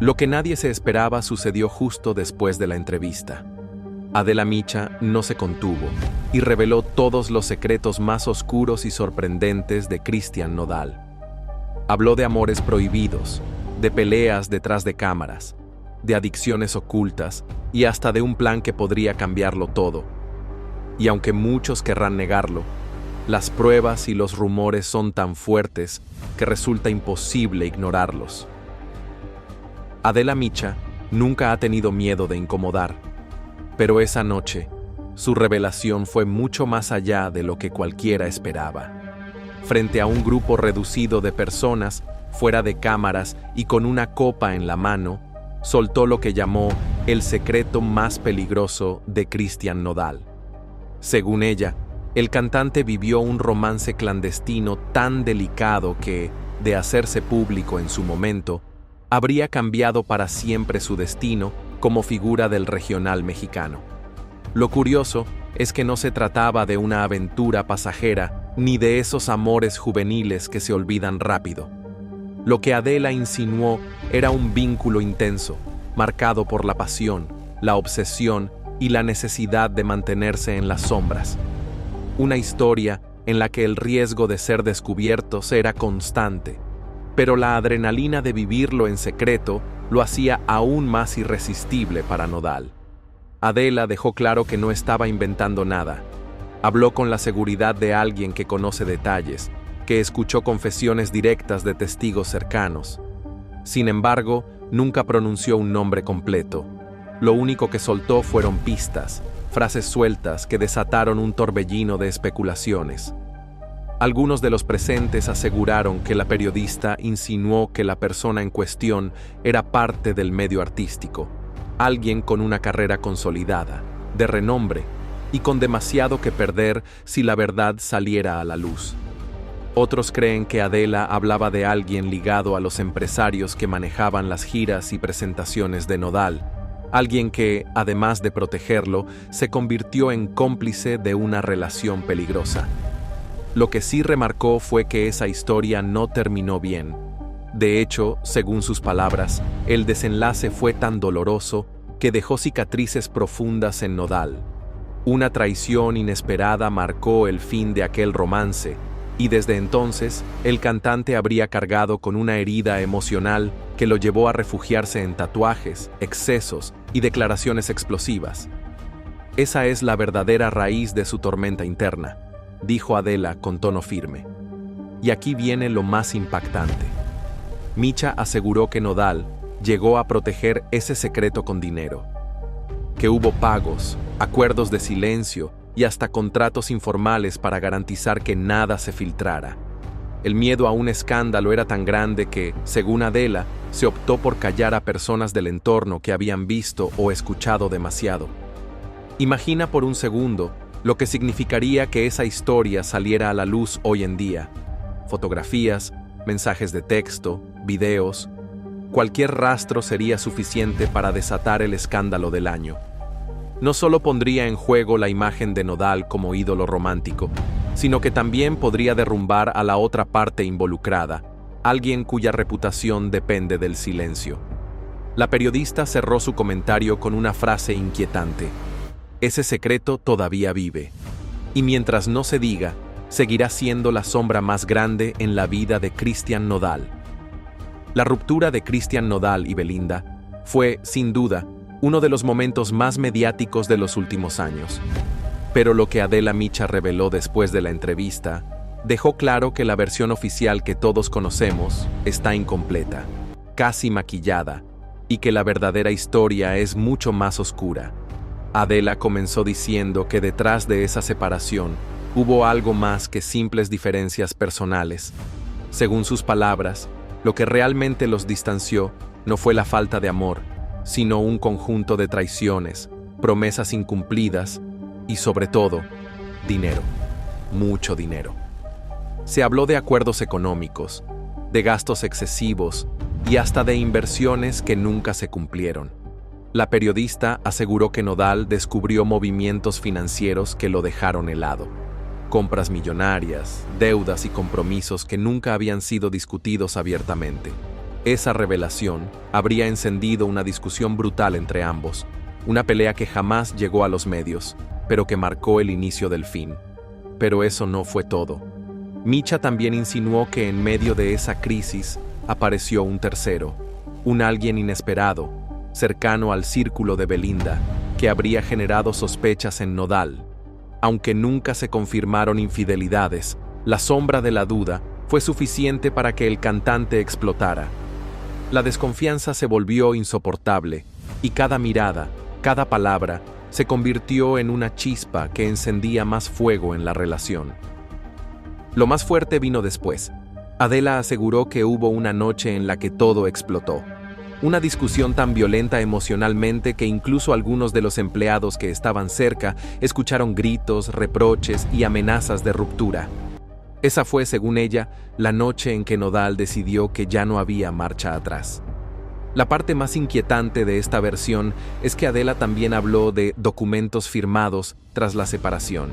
Lo que nadie se esperaba sucedió justo después de la entrevista. Adela Micha no se contuvo y reveló todos los secretos más oscuros y sorprendentes de Cristian Nodal. Habló de amores prohibidos, de peleas detrás de cámaras, de adicciones ocultas y hasta de un plan que podría cambiarlo todo. Y aunque muchos querrán negarlo, las pruebas y los rumores son tan fuertes que resulta imposible ignorarlos. Adela Micha nunca ha tenido miedo de incomodar, pero esa noche, su revelación fue mucho más allá de lo que cualquiera esperaba. Frente a un grupo reducido de personas, fuera de cámaras y con una copa en la mano, soltó lo que llamó el secreto más peligroso de Cristian Nodal. Según ella, el cantante vivió un romance clandestino tan delicado que, de hacerse público en su momento, habría cambiado para siempre su destino como figura del regional mexicano. Lo curioso es que no se trataba de una aventura pasajera ni de esos amores juveniles que se olvidan rápido. Lo que Adela insinuó era un vínculo intenso, marcado por la pasión, la obsesión y la necesidad de mantenerse en las sombras. Una historia en la que el riesgo de ser descubiertos era constante, pero la adrenalina de vivirlo en secreto lo hacía aún más irresistible para Nodal. Adela dejó claro que no estaba inventando nada. Habló con la seguridad de alguien que conoce detalles, que escuchó confesiones directas de testigos cercanos. Sin embargo, nunca pronunció un nombre completo. Lo único que soltó fueron pistas, frases sueltas que desataron un torbellino de especulaciones. Algunos de los presentes aseguraron que la periodista insinuó que la persona en cuestión era parte del medio artístico, alguien con una carrera consolidada, de renombre, y con demasiado que perder si la verdad saliera a la luz. Otros creen que Adela hablaba de alguien ligado a los empresarios que manejaban las giras y presentaciones de Nodal, alguien que, además de protegerlo, se convirtió en cómplice de una relación peligrosa. Lo que sí remarcó fue que esa historia no terminó bien. De hecho, según sus palabras, el desenlace fue tan doloroso que dejó cicatrices profundas en Nodal. Una traición inesperada marcó el fin de aquel romance, y desde entonces, el cantante habría cargado con una herida emocional que lo llevó a refugiarse en tatuajes, excesos y declaraciones explosivas. Esa es la verdadera raíz de su tormenta interna, dijo Adela con tono firme. Y aquí viene lo más impactante. Micha aseguró que Nodal llegó a proteger ese secreto con dinero, que hubo pagos, acuerdos de silencio y hasta contratos informales para garantizar que nada se filtrara. El miedo a un escándalo era tan grande que, según Adela, se optó por callar a personas del entorno que habían visto o escuchado demasiado. Imagina por un segundo lo que significaría que esa historia saliera a la luz hoy en día. Fotografías, mensajes de texto, videos. Cualquier rastro sería suficiente para desatar el escándalo del año. No solo pondría en juego la imagen de Nodal como ídolo romántico, sino que también podría derrumbar a la otra parte involucrada, alguien cuya reputación depende del silencio. La periodista cerró su comentario con una frase inquietante. Ese secreto todavía vive. Y mientras no se diga, seguirá siendo la sombra más grande en la vida de Cristian Nodal. La ruptura de Cristian Nodal y Belinda fue, sin duda, uno de los momentos más mediáticos de los últimos años. Pero lo que Adela Micha reveló después de la entrevista dejó claro que la versión oficial que todos conocemos está incompleta, casi maquillada, y que la verdadera historia es mucho más oscura. Adela comenzó diciendo que detrás de esa separación hubo algo más que simples diferencias personales. Según sus palabras, lo que realmente los distanció no fue la falta de amor, sino un conjunto de traiciones, promesas incumplidas y, sobre todo, dinero. Mucho dinero. Se habló de acuerdos económicos, de gastos excesivos y hasta de inversiones que nunca se cumplieron. La periodista aseguró que Nodal descubrió movimientos financieros que lo dejaron helado. Compras millonarias, deudas y compromisos que nunca habían sido discutidos abiertamente. Esa revelación habría encendido una discusión brutal entre ambos, una pelea que jamás llegó a los medios, pero que marcó el inicio del fin. Pero eso no fue todo. Micha también insinuó que en medio de esa crisis apareció un tercero, un alguien inesperado, cercano al círculo de Belinda, que habría generado sospechas en Nodal. Aunque nunca se confirmaron infidelidades, la sombra de la duda fue suficiente para que el cantante explotara. La desconfianza se volvió insoportable, y cada mirada, cada palabra, se convirtió en una chispa que encendía más fuego en la relación. Lo más fuerte vino después. Adela aseguró que hubo una noche en la que todo explotó. Una discusión tan violenta emocionalmente que incluso algunos de los empleados que estaban cerca escucharon gritos, reproches y amenazas de ruptura. Esa fue, según ella, la noche en que Nodal decidió que ya no había marcha atrás. La parte más inquietante de esta versión es que Adela también habló de documentos firmados tras la separación.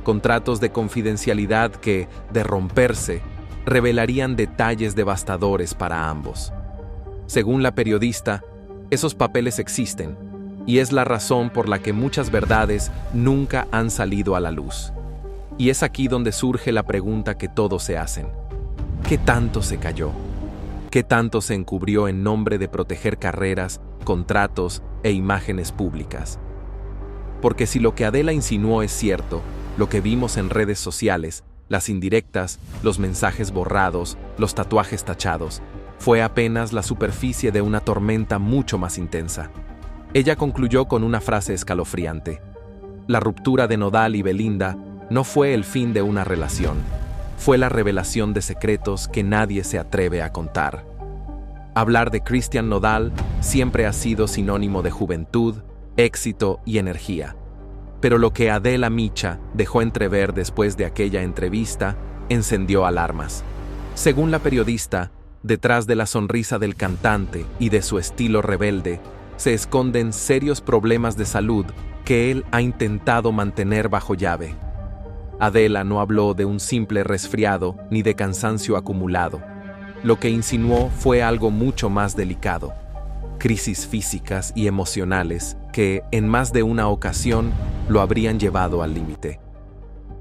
Contratos de confidencialidad que, de romperse, revelarían detalles devastadores para ambos. Según la periodista, esos papeles existen, y es la razón por la que muchas verdades nunca han salido a la luz. Y es aquí donde surge la pregunta que todos se hacen. ¿Qué tanto se cayó? ¿Qué tanto se encubrió en nombre de proteger carreras, contratos e imágenes públicas? Porque si lo que Adela insinuó es cierto, lo que vimos en redes sociales, las indirectas, los mensajes borrados, los tatuajes tachados, fue apenas la superficie de una tormenta mucho más intensa. Ella concluyó con una frase escalofriante. La ruptura de Nodal y Belinda no fue el fin de una relación, fue la revelación de secretos que nadie se atreve a contar. Hablar de Cristian Nodal siempre ha sido sinónimo de juventud, éxito y energía. Pero lo que Adela Micha dejó entrever después de aquella entrevista encendió alarmas. Según la periodista, detrás de la sonrisa del cantante y de su estilo rebelde, se esconden serios problemas de salud que él ha intentado mantener bajo llave. Adela no habló de un simple resfriado ni de cansancio acumulado. Lo que insinuó fue algo mucho más delicado. Crisis físicas y emocionales que, en más de una ocasión, lo habrían llevado al límite.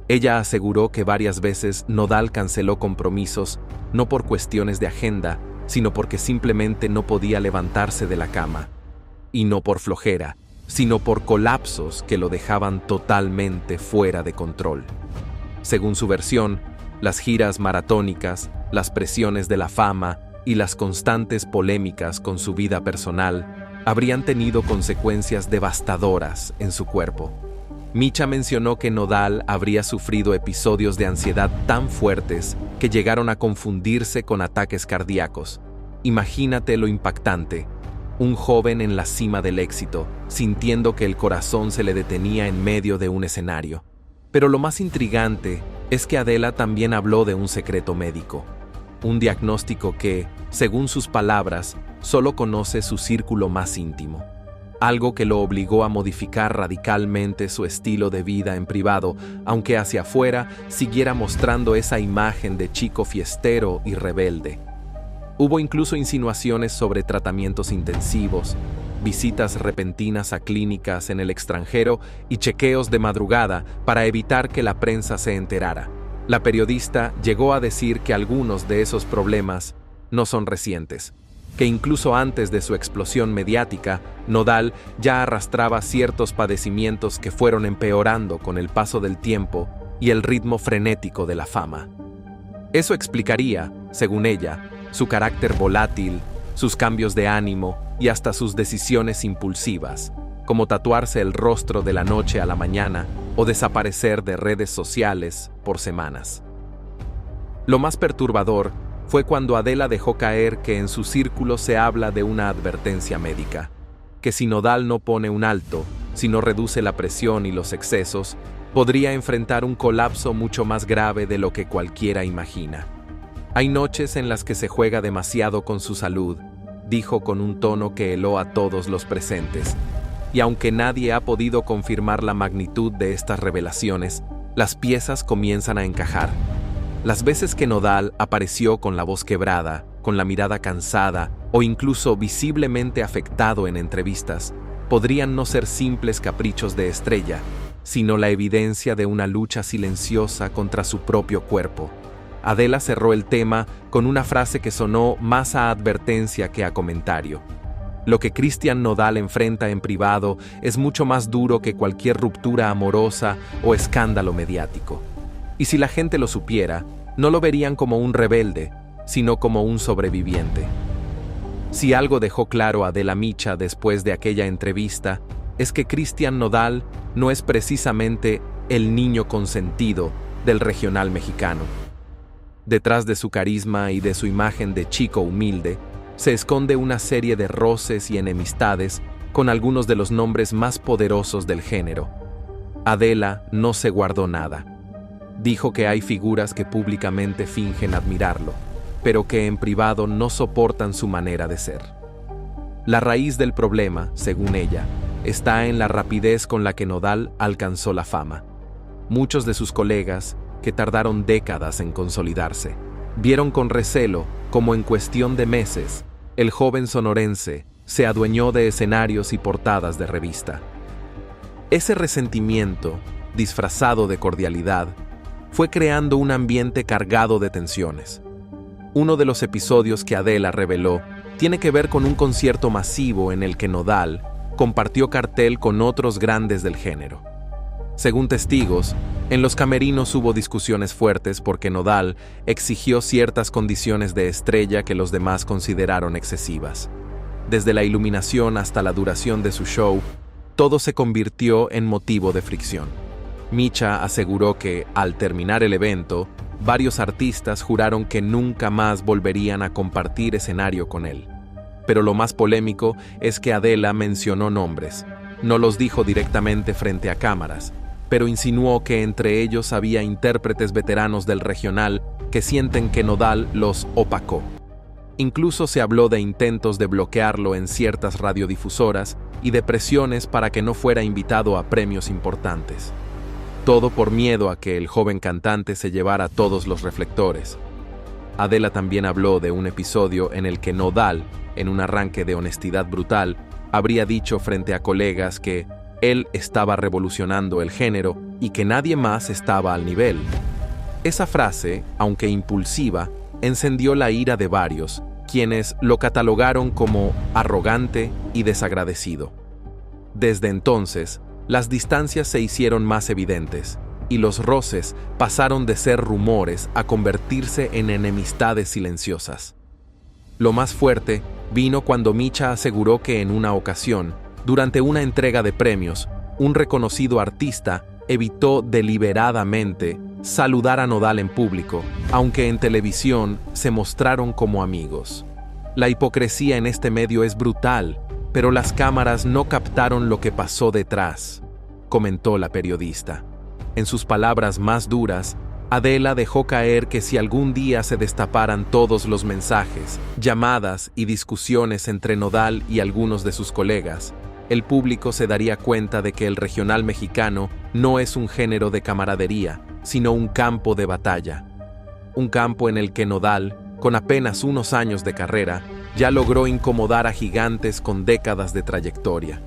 Ella aseguró que varias veces Nodal canceló compromisos no por cuestiones de agenda, sino porque simplemente no podía levantarse de la cama. Y no por flojera, sino por colapsos que lo dejaban totalmente fuera de control. Según su versión, las giras maratónicas, las presiones de la fama y las constantes polémicas con su vida personal habrían tenido consecuencias devastadoras en su cuerpo. Micha mencionó que Nodal habría sufrido episodios de ansiedad tan fuertes que llegaron a confundirse con ataques cardíacos. Imagínate lo impactante. Un joven en la cima del éxito, sintiendo que el corazón se le detenía en medio de un escenario. Pero lo más intrigante es que Adela también habló de un secreto médico. Un diagnóstico que, según sus palabras, solo conoce su círculo más íntimo. Algo que lo obligó a modificar radicalmente su estilo de vida en privado, aunque hacia afuera siguiera mostrando esa imagen de chico fiestero y rebelde. Hubo incluso insinuaciones sobre tratamientos intensivos, visitas repentinas a clínicas en el extranjero y chequeos de madrugada para evitar que la prensa se enterara. La periodista llegó a decir que algunos de esos problemas no son recientes, que incluso antes de su explosión mediática, Nodal ya arrastraba ciertos padecimientos que fueron empeorando con el paso del tiempo y el ritmo frenético de la fama. Eso explicaría, según ella, su carácter volátil, sus cambios de ánimo y hasta sus decisiones impulsivas, como tatuarse el rostro de la noche a la mañana o desaparecer de redes sociales por semanas. Lo más perturbador fue cuando Adela dejó caer que en su círculo se habla de una advertencia médica, que si Nodal no pone un alto, si no reduce la presión y los excesos, podría enfrentar un colapso mucho más grave de lo que cualquiera imagina. Hay noches en las que se juega demasiado con su salud, dijo con un tono que heló a todos los presentes. Y aunque nadie ha podido confirmar la magnitud de estas revelaciones, las piezas comienzan a encajar. Las veces que Nodal apareció con la voz quebrada, con la mirada cansada o incluso visiblemente afectado en entrevistas, podrían no ser simples caprichos de estrella, sino la evidencia de una lucha silenciosa contra su propio cuerpo. Adela cerró el tema con una frase que sonó más a advertencia que a comentario. Lo que Cristian Nodal enfrenta en privado es mucho más duro que cualquier ruptura amorosa o escándalo mediático. Y si la gente lo supiera, no lo verían como un rebelde, sino como un sobreviviente. Si algo dejó claro Adela Micha después de aquella entrevista, es que Cristian Nodal no es precisamente el niño consentido del regional mexicano. Detrás de su carisma y de su imagen de chico humilde, se esconde una serie de roces y enemistades con algunos de los nombres más poderosos del género. Adela no se guardó nada. Dijo que hay figuras que públicamente fingen admirarlo, pero que en privado no soportan su manera de ser. La raíz del problema, según ella, está en la rapidez con la que Nodal alcanzó la fama. Muchos de sus colegas, que tardaron décadas en consolidarse, vieron con recelo cómo en cuestión de meses, el joven sonorense se adueñó de escenarios y portadas de revista. Ese resentimiento, disfrazado de cordialidad, fue creando un ambiente cargado de tensiones. Uno de los episodios que Adela reveló tiene que ver con un concierto masivo en el que Nodal compartió cartel con otros grandes del género. Según testigos, en los camerinos hubo discusiones fuertes porque Nodal exigió ciertas condiciones de estrella que los demás consideraron excesivas. Desde la iluminación hasta la duración de su show, todo se convirtió en motivo de fricción. Micha aseguró que, al terminar el evento, varios artistas juraron que nunca más volverían a compartir escenario con él. Pero lo más polémico es que Adela mencionó nombres. No los dijo directamente frente a cámaras, pero insinuó que entre ellos había intérpretes veteranos del regional que sienten que Nodal los opacó. Incluso se habló de intentos de bloquearlo en ciertas radiodifusoras y de presiones para que no fuera invitado a premios importantes. Todo por miedo a que el joven cantante se llevara todos los reflectores. Adela también habló de un episodio en el que Nodal, en un arranque de honestidad brutal, habría dicho frente a colegas que él estaba revolucionando el género y que nadie más estaba al nivel. Esa frase, aunque impulsiva, encendió la ira de varios, quienes lo catalogaron como arrogante y desagradecido. Desde entonces, las distancias se hicieron más evidentes, y los roces pasaron de ser rumores a convertirse en enemistades silenciosas. Lo más fuerte vino cuando Micha aseguró que en una ocasión, durante una entrega de premios, un reconocido artista evitó deliberadamente saludar a Nodal en público, aunque en televisión se mostraron como amigos. La hipocresía en este medio es brutal, pero las cámaras no captaron lo que pasó detrás, comentó la periodista. En sus palabras más duras, Adela dejó caer que si algún día se destaparan todos los mensajes, llamadas y discusiones entre Nodal y algunos de sus colegas, el público se daría cuenta de que el regional mexicano no es un género de camaradería, sino un campo de batalla. Un campo en el que Nodal, con apenas unos años de carrera, ya logró incomodar a gigantes con décadas de trayectoria.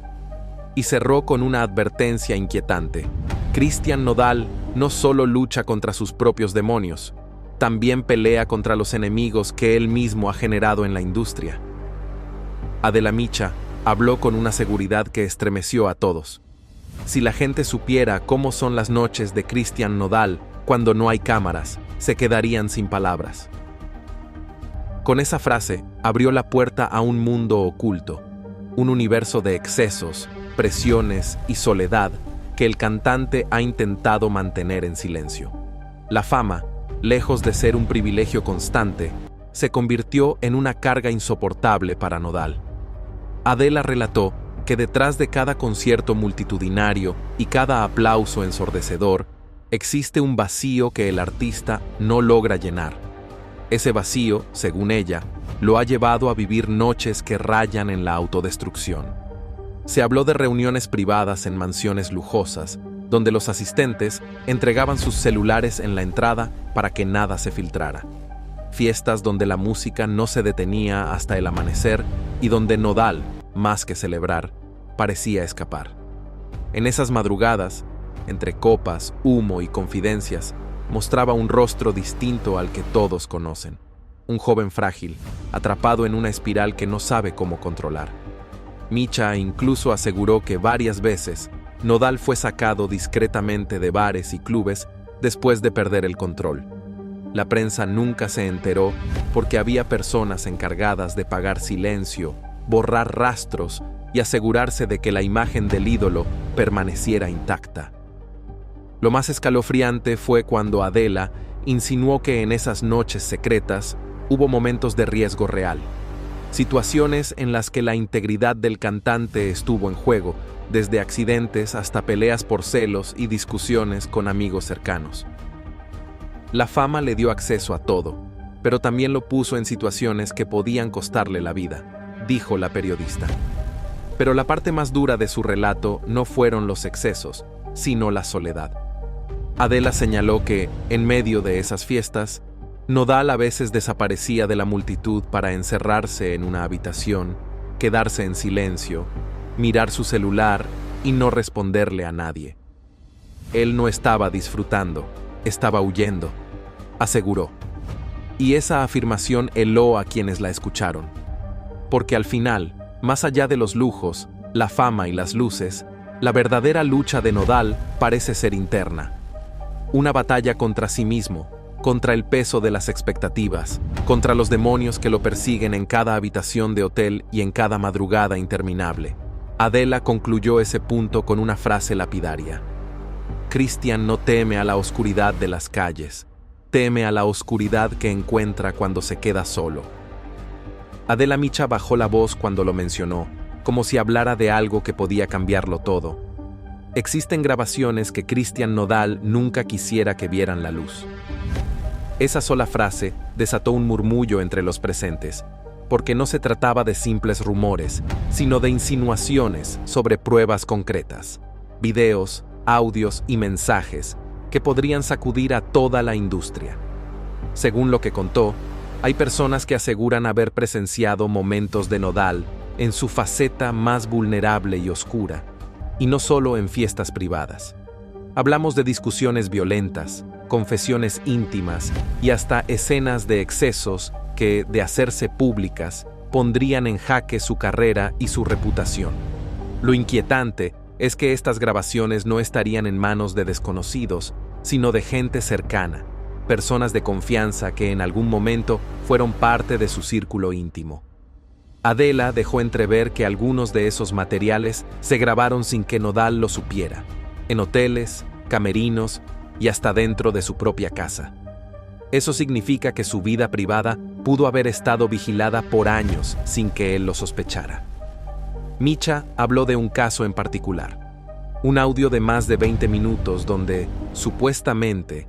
Y cerró con una advertencia inquietante. Cristian Nodal no solo lucha contra sus propios demonios, también pelea contra los enemigos que él mismo ha generado en la industria. Adela Micha habló con una seguridad que estremeció a todos. Si la gente supiera cómo son las noches de Cristian Nodal cuando no hay cámaras, se quedarían sin palabras. Con esa frase, abrió la puerta a un mundo oculto, un universo de excesos, presiones y soledad que el cantante ha intentado mantener en silencio. La fama, lejos de ser un privilegio constante, se convirtió en una carga insoportable para Nodal. Adela relató que detrás de cada concierto multitudinario y cada aplauso ensordecedor, existe un vacío que el artista no logra llenar. Ese vacío, según ella, lo ha llevado a vivir noches que rayan en la autodestrucción. Se habló de reuniones privadas en mansiones lujosas, donde los asistentes entregaban sus celulares en la entrada para que nada se filtrara. fiestas donde la música no se detenía hasta el amanecer y donde Nodal, más que celebrar, parecía escapar. En esas madrugadas, entre copas, humo y confidencias, mostraba un rostro distinto al que todos conocen. Un joven frágil, atrapado en una espiral que no sabe cómo controlar. Micha incluso aseguró que varias veces Nodal fue sacado discretamente de bares y clubes después de perder el control. La prensa nunca se enteró porque había personas encargadas de pagar silencio, borrar rastros y asegurarse de que la imagen del ídolo permaneciera intacta. Lo más escalofriante fue cuando Adela insinuó que en esas noches secretas hubo momentos de riesgo real, situaciones en las que la integridad del cantante estuvo en juego, desde accidentes hasta peleas por celos y discusiones con amigos cercanos. La fama le dio acceso a todo, pero también lo puso en situaciones que podían costarle la vida, dijo la periodista. Pero la parte más dura de su relato no fueron los excesos, sino la soledad. Adela señaló que, en medio de esas fiestas, Nodal a veces desaparecía de la multitud para encerrarse en una habitación, quedarse en silencio, mirar su celular y no responderle a nadie. Él no estaba disfrutando, estaba huyendo, aseguró. Y esa afirmación heló a quienes la escucharon. Porque al final, más allá de los lujos, la fama y las luces, la verdadera lucha de Nodal parece ser interna. Una batalla contra sí mismo, contra el peso de las expectativas, contra los demonios que lo persiguen en cada habitación de hotel y en cada madrugada interminable. Adela concluyó ese punto con una frase lapidaria. Cristian no teme a la oscuridad de las calles, teme a la oscuridad que encuentra cuando se queda solo. Adela Micha bajó la voz cuando lo mencionó, como si hablara de algo que podía cambiarlo todo. Existen grabaciones que Cristian Nodal nunca quisiera que vieran la luz. Esa sola frase desató un murmullo entre los presentes, porque no se trataba de simples rumores, sino de insinuaciones sobre pruebas concretas, videos, audios y mensajes que podrían sacudir a toda la industria. Según lo que contó, hay personas que aseguran haber presenciado momentos de Nodal en su faceta más vulnerable y oscura, y no solo en fiestas privadas. Hablamos de discusiones violentas, confesiones íntimas y hasta escenas de excesos que, de hacerse públicas, pondrían en jaque su carrera y su reputación. Lo inquietante es que estas grabaciones no estarían en manos de desconocidos, sino de gente cercana, personas de confianza que en algún momento fueron parte de su círculo íntimo. Adela dejó entrever que algunos de esos materiales se grabaron sin que Nodal lo supiera, en hoteles, camerinos y hasta dentro de su propia casa. Eso significa que su vida privada pudo haber estado vigilada por años sin que él lo sospechara. Micha habló de un caso en particular, un audio de más de 20 minutos donde, supuestamente,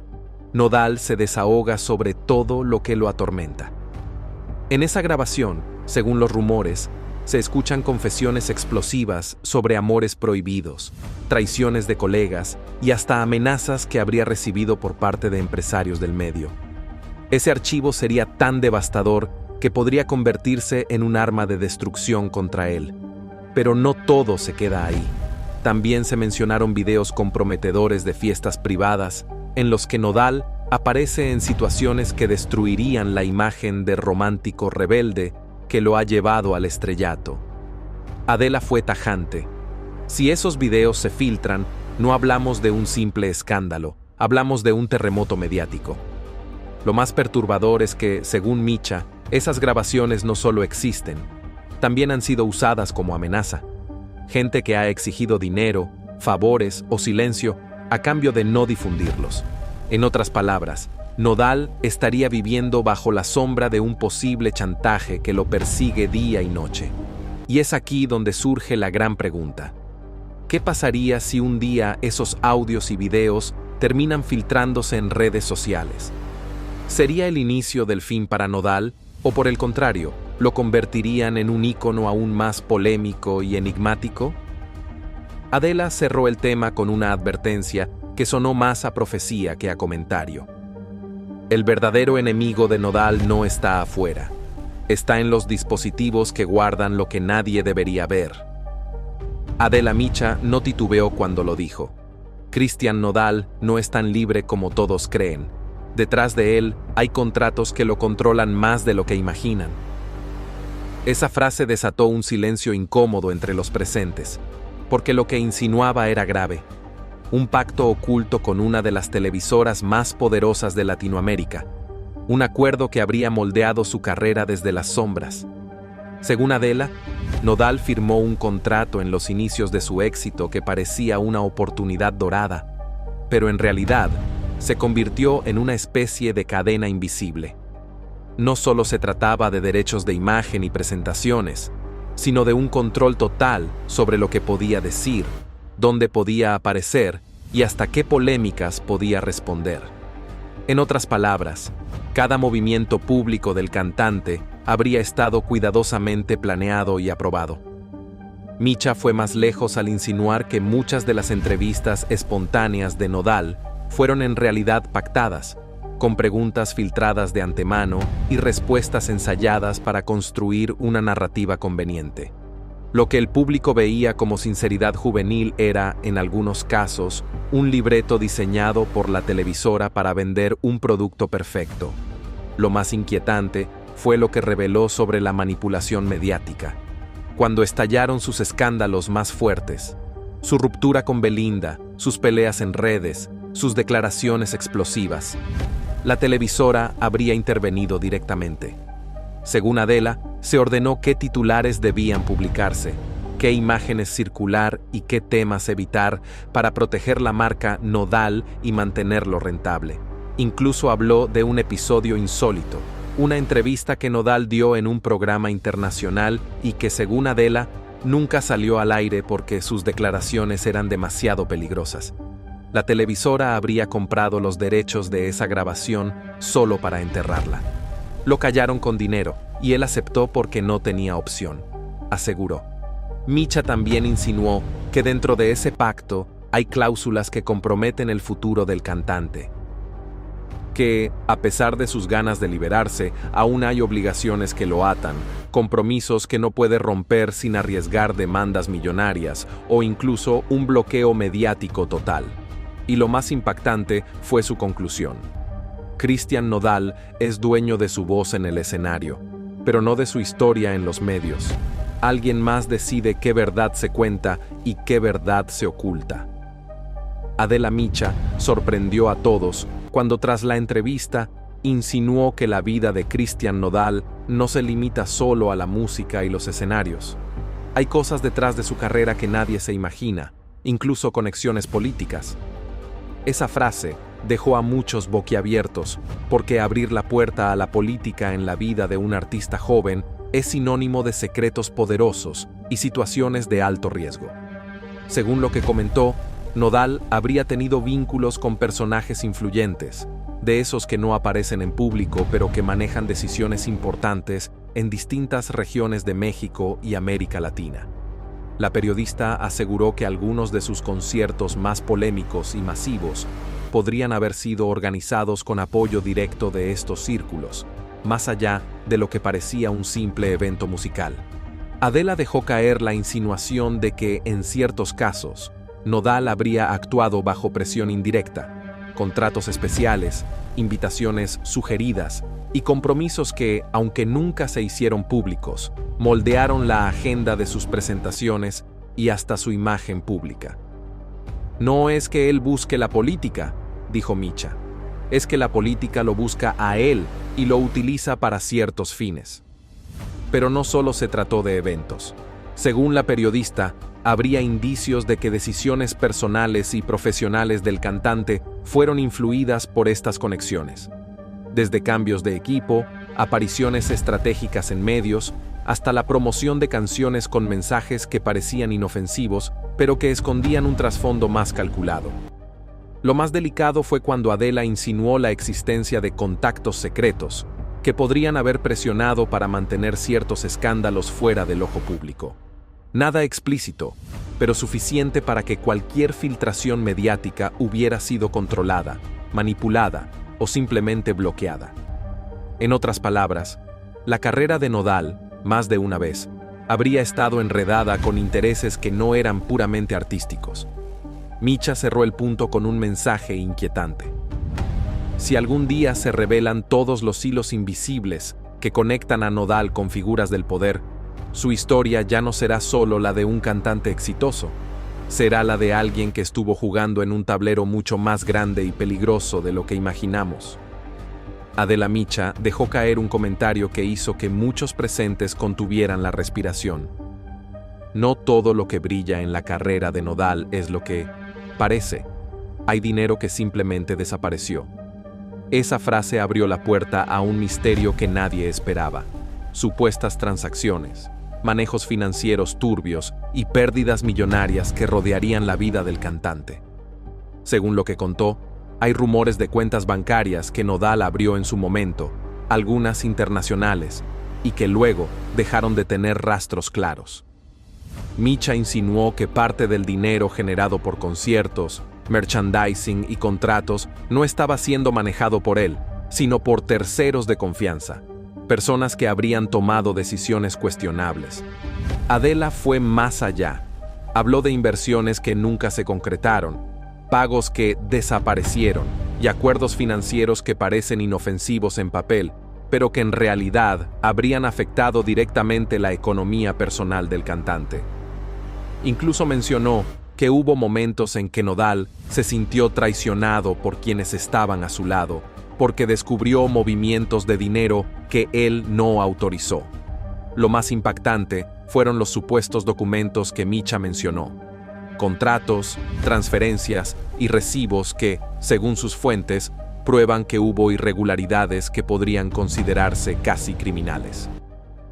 Nodal se desahoga sobre todo lo que lo atormenta. En esa grabación, según los rumores, se escuchan confesiones explosivas sobre amores prohibidos, traiciones de colegas y hasta amenazas que habría recibido por parte de empresarios del medio. Ese archivo sería tan devastador que podría convertirse en un arma de destrucción contra él. Pero no todo se queda ahí. También se mencionaron videos comprometedores de fiestas privadas en los que Nodal aparece en situaciones que destruirían la imagen de romántico rebelde que lo ha llevado al estrellato. Adela fue tajante. Si esos videos se filtran, no hablamos de un simple escándalo, hablamos de un terremoto mediático. Lo más perturbador es que, según Micha, esas grabaciones no solo existen, también han sido usadas como amenaza. Gente que ha exigido dinero, favores o silencio a cambio de no difundirlos. En otras palabras, Nodal estaría viviendo bajo la sombra de un posible chantaje que lo persigue día y noche. Y es aquí donde surge la gran pregunta. ¿Qué pasaría si un día esos audios y videos terminan filtrándose en redes sociales? ¿Sería el inicio del fin para Nodal o, por el contrario, lo convertirían en un ícono aún más polémico y enigmático? Adela cerró el tema con una advertencia que sonó más a profecía que a comentario. El verdadero enemigo de Nodal no está afuera. Está en los dispositivos que guardan lo que nadie debería ver. Adela Micha no titubeó cuando lo dijo. Cristian Nodal no es tan libre como todos creen. Detrás de él hay contratos que lo controlan más de lo que imaginan. Esa frase desató un silencio incómodo entre los presentes, porque lo que insinuaba era grave. Un pacto oculto con una de las televisoras más poderosas de Latinoamérica. Un acuerdo que habría moldeado su carrera desde las sombras. Según Adela, Nodal firmó un contrato en los inicios de su éxito que parecía una oportunidad dorada, pero en realidad se convirtió en una especie de cadena invisible. No solo se trataba de derechos de imagen y presentaciones, sino de un control total sobre lo que podía decir, dónde podía aparecer y hasta qué polémicas podía responder. En otras palabras, cada movimiento público del cantante habría estado cuidadosamente planeado y aprobado. Micha fue más lejos al insinuar que muchas de las entrevistas espontáneas de Nodal fueron en realidad pactadas, con preguntas filtradas de antemano y respuestas ensayadas para construir una narrativa conveniente. Lo que el público veía como sinceridad juvenil era, en algunos casos, un libreto diseñado por la televisora para vender un producto perfecto. Lo más inquietante fue lo que reveló sobre la manipulación mediática. Cuando estallaron sus escándalos más fuertes, su ruptura con Belinda, sus peleas en redes, sus declaraciones explosivas, la televisora habría intervenido directamente. Según Adela, se ordenó qué titulares debían publicarse, qué imágenes circular y qué temas evitar para proteger la marca Nodal y mantenerlo rentable. Incluso habló de un episodio insólito, una entrevista que Nodal dio en un programa internacional y que, según Adela, nunca salió al aire porque sus declaraciones eran demasiado peligrosas. La televisora habría comprado los derechos de esa grabación solo para enterrarla. Lo callaron con dinero, y él aceptó porque no tenía opción, aseguró. Micha también insinuó que dentro de ese pacto hay cláusulas que comprometen el futuro del cantante. Que, a pesar de sus ganas de liberarse, aún hay obligaciones que lo atan, compromisos que no puede romper sin arriesgar demandas millonarias o incluso un bloqueo mediático total. Y lo más impactante fue su conclusión. Cristian Nodal es dueño de su voz en el escenario, pero no de su historia en los medios. Alguien más decide qué verdad se cuenta y qué verdad se oculta. Adela Micha sorprendió a todos cuando tras la entrevista insinuó que la vida de Cristian Nodal no se limita solo a la música y los escenarios. Hay cosas detrás de su carrera que nadie se imagina, incluso conexiones políticas. Esa frase dejó a muchos boquiabiertos, porque abrir la puerta a la política en la vida de un artista joven es sinónimo de secretos poderosos y situaciones de alto riesgo. Según lo que comentó, Nodal habría tenido vínculos con personajes influyentes, de esos que no aparecen en público pero que manejan decisiones importantes en distintas regiones de México y América Latina. La periodista aseguró que algunos de sus conciertos más polémicos y masivos podrían haber sido organizados con apoyo directo de estos círculos, más allá de lo que parecía un simple evento musical. Adela dejó caer la insinuación de que, en ciertos casos, Nodal habría actuado bajo presión indirecta, contratos especiales, invitaciones sugeridas y compromisos que, aunque nunca se hicieron públicos, moldearon la agenda de sus presentaciones y hasta su imagen pública. No es que él busque la política, dijo Micha, es que la política lo busca a él y lo utiliza para ciertos fines. Pero no solo se trató de eventos. Según la periodista, habría indicios de que decisiones personales y profesionales del cantante fueron influidas por estas conexiones. Desde cambios de equipo, apariciones estratégicas en medios, hasta la promoción de canciones con mensajes que parecían inofensivos, pero que escondían un trasfondo más calculado. Lo más delicado fue cuando Adela insinuó la existencia de contactos secretos, que podrían haber presionado para mantener ciertos escándalos fuera del ojo público. Nada explícito, pero suficiente para que cualquier filtración mediática hubiera sido controlada, manipulada o simplemente bloqueada. En otras palabras, la carrera de Nodal, más de una vez, habría estado enredada con intereses que no eran puramente artísticos. Micha cerró el punto con un mensaje inquietante. Si algún día se revelan todos los hilos invisibles que conectan a Nodal con figuras del poder, su historia ya no será solo la de un cantante exitoso, será la de alguien que estuvo jugando en un tablero mucho más grande y peligroso de lo que imaginamos. Adela Micha dejó caer un comentario que hizo que muchos presentes contuvieran la respiración. No todo lo que brilla en la carrera de Nodal es lo que parece. Hay dinero que simplemente desapareció. Esa frase abrió la puerta a un misterio que nadie esperaba. Supuestas transacciones, manejos financieros turbios y pérdidas millonarias que rodearían la vida del cantante. Según lo que contó, hay rumores de cuentas bancarias que Nodal abrió en su momento, algunas internacionales, y que luego dejaron de tener rastros claros. Micha insinuó que parte del dinero generado por conciertos, merchandising y contratos no estaba siendo manejado por él, sino por terceros de confianza, personas que habrían tomado decisiones cuestionables. Adela fue más allá. Habló de inversiones que nunca se concretaron, pagos que desaparecieron y acuerdos financieros que parecen inofensivos en papel, pero que en realidad habrían afectado directamente la economía personal del cantante. Incluso mencionó que hubo momentos en que Nodal se sintió traicionado por quienes estaban a su lado, porque descubrió movimientos de dinero que él no autorizó. Lo más impactante fueron los supuestos documentos que Micha mencionó. Contratos, transferencias y recibos que, según sus fuentes, prueban que hubo irregularidades que podrían considerarse casi criminales.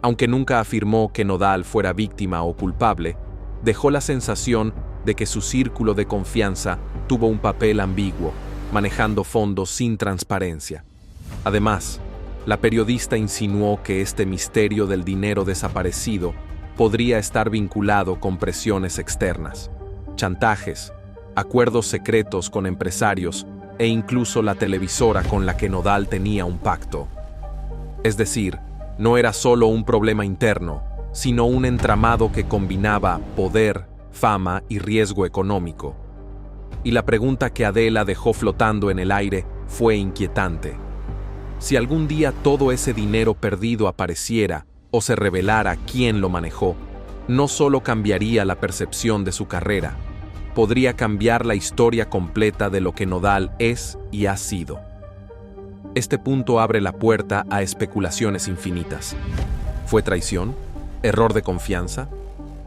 Aunque nunca afirmó que Nodal fuera víctima o culpable, dejó la sensación de que su círculo de confianza tuvo un papel ambiguo, manejando fondos sin transparencia. Además, la periodista insinuó que este misterio del dinero desaparecido podría estar vinculado con presiones externas, chantajes, acuerdos secretos con empresarios e incluso la televisora con la que Nodal tenía un pacto. Es decir, no era solo un problema interno, sino un entramado que combinaba poder, fama y riesgo económico. Y la pregunta que Adela dejó flotando en el aire fue inquietante. Si algún día todo ese dinero perdido apareciera o se revelara quién lo manejó, no solo cambiaría la percepción de su carrera, podría cambiar la historia completa de lo que Nodal es y ha sido. Este punto abre la puerta a especulaciones infinitas. ¿Fue traición? ¿Error de confianza?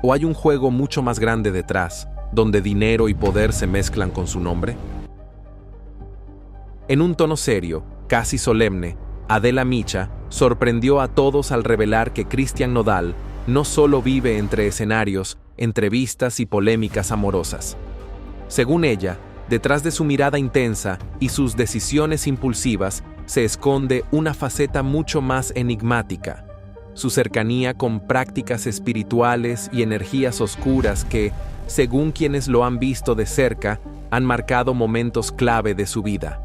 ¿O hay un juego mucho más grande detrás, donde dinero y poder se mezclan con su nombre? En un tono serio, casi solemne, Adela Micha sorprendió a todos al revelar que Cristian Nodal no solo vive entre escenarios, entrevistas y polémicas amorosas. Según ella, detrás de su mirada intensa y sus decisiones impulsivas se esconde una faceta mucho más enigmática: su cercanía con prácticas espirituales y energías oscuras que, según quienes lo han visto de cerca, han marcado momentos clave de su vida.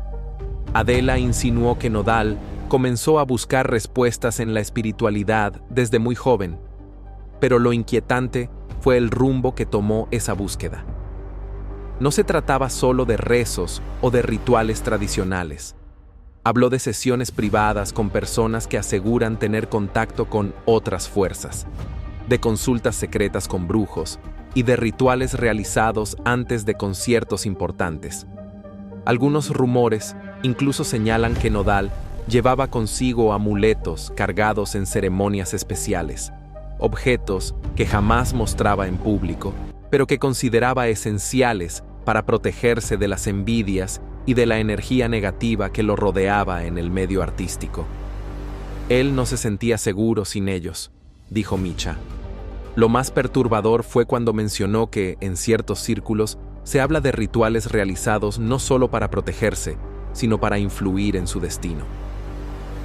Adela insinuó que Nodal comenzó a buscar respuestas en la espiritualidad desde muy joven, pero lo inquietante fue el rumbo que tomó esa búsqueda. No se trataba solo de rezos o de rituales tradicionales. Habló de sesiones privadas con personas que aseguran tener contacto con otras fuerzas, de consultas secretas con brujos y de rituales realizados antes de conciertos importantes. Algunos rumores incluso señalan que Nodal llevaba consigo amuletos cargados en ceremonias especiales, objetos que jamás mostraba en público, pero que consideraba esenciales para protegerse de las envidias y de la energía negativa que lo rodeaba en el medio artístico. Él no se sentía seguro sin ellos, dijo Micha. Lo más perturbador fue cuando mencionó que, en ciertos círculos, se habla de rituales realizados no solo para protegerse, sino para influir en su destino.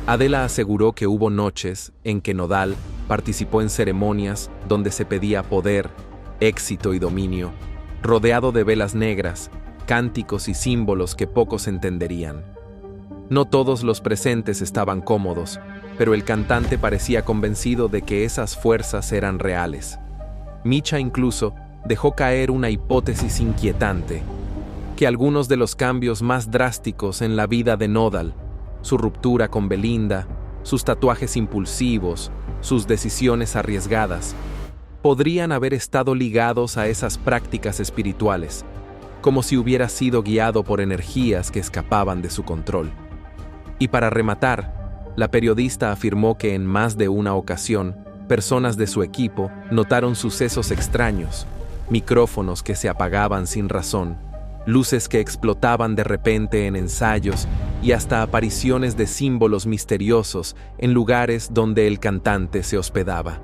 Adela aseguró que hubo noches en que Nodal participó en ceremonias donde se pedía poder, éxito y dominio, rodeado de velas negras, cánticos y símbolos que pocos entenderían. No todos los presentes estaban cómodos, pero el cantante parecía convencido de que esas fuerzas eran reales. Micha incluso dejó caer una hipótesis inquietante, que algunos de los cambios más drásticos en la vida de Nodal, su ruptura con Belinda, sus tatuajes impulsivos, sus decisiones arriesgadas, podrían haber estado ligados a esas prácticas espirituales, como si hubiera sido guiado por energías que escapaban de su control. Y para rematar, la periodista afirmó que en más de una ocasión, personas de su equipo notaron sucesos extraños, micrófonos que se apagaban sin razón, luces que explotaban de repente en ensayos y hasta apariciones de símbolos misteriosos en lugares donde el cantante se hospedaba.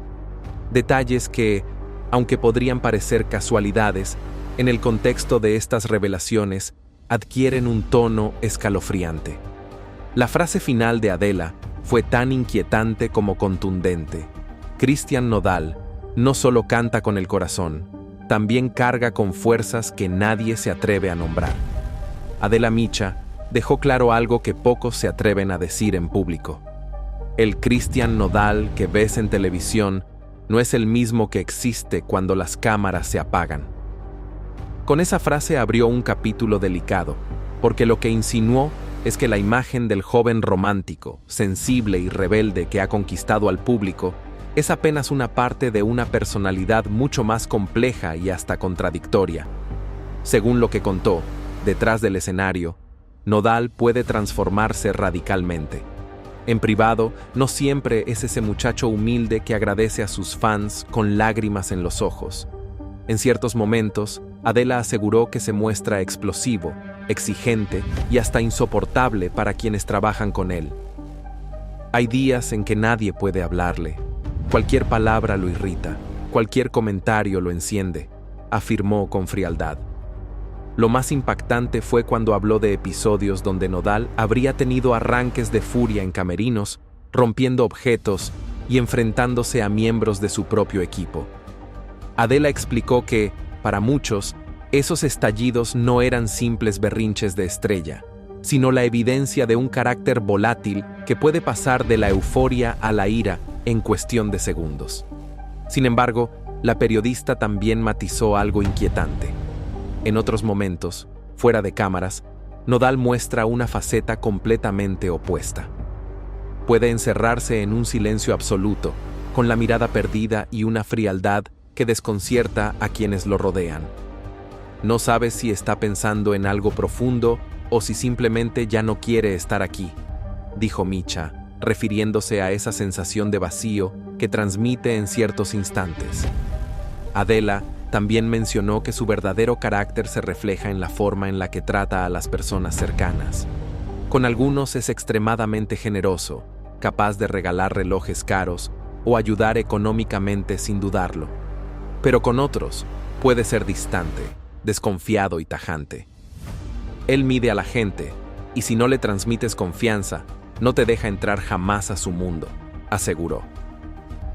Detalles que, aunque podrían parecer casualidades, en el contexto de estas revelaciones, adquieren un tono escalofriante. La frase final de Adela fue tan inquietante como contundente. Cristian Nodal no solo canta con el corazón, también carga con fuerzas que nadie se atreve a nombrar. Adela Micha dejó claro algo que pocos se atreven a decir en público. El Cristian Nodal que ves en televisión no es el mismo que existe cuando las cámaras se apagan. Con esa frase abrió un capítulo delicado, porque lo que insinuó es que la imagen del joven romántico, sensible y rebelde que ha conquistado al público es apenas una parte de una personalidad mucho más compleja y hasta contradictoria. Según lo que contó, detrás del escenario, Nodal puede transformarse radicalmente. En privado, no siempre es ese muchacho humilde que agradece a sus fans con lágrimas en los ojos. En ciertos momentos, Adela aseguró que se muestra explosivo, exigente y hasta insoportable para quienes trabajan con él. Hay días en que nadie puede hablarle. Cualquier palabra lo irrita, cualquier comentario lo enciende, afirmó con frialdad. Lo más impactante fue cuando habló de episodios donde Nodal habría tenido arranques de furia en camerinos, rompiendo objetos y enfrentándose a miembros de su propio equipo. Adela explicó que, para muchos, esos estallidos no eran simples berrinches de estrella, sino la evidencia de un carácter volátil que puede pasar de la euforia a la ira en cuestión de segundos. Sin embargo, la periodista también matizó algo inquietante. En otros momentos, fuera de cámaras, Nodal muestra una faceta completamente opuesta. Puede encerrarse en un silencio absoluto, con la mirada perdida y una frialdad que desconcierta a quienes lo rodean. No sabes si está pensando en algo profundo o si simplemente ya no quiere estar aquí, dijo Micha, refiriéndose a esa sensación de vacío que transmite en ciertos instantes. Adela también mencionó que su verdadero carácter se refleja en la forma en la que trata a las personas cercanas. Con algunos es extremadamente generoso, capaz de regalar relojes caros o ayudar económicamente sin dudarlo. Pero con otros puede ser distante, desconfiado y tajante. Él mide a la gente, y si no le transmites confianza, no te deja entrar jamás a su mundo, aseguró.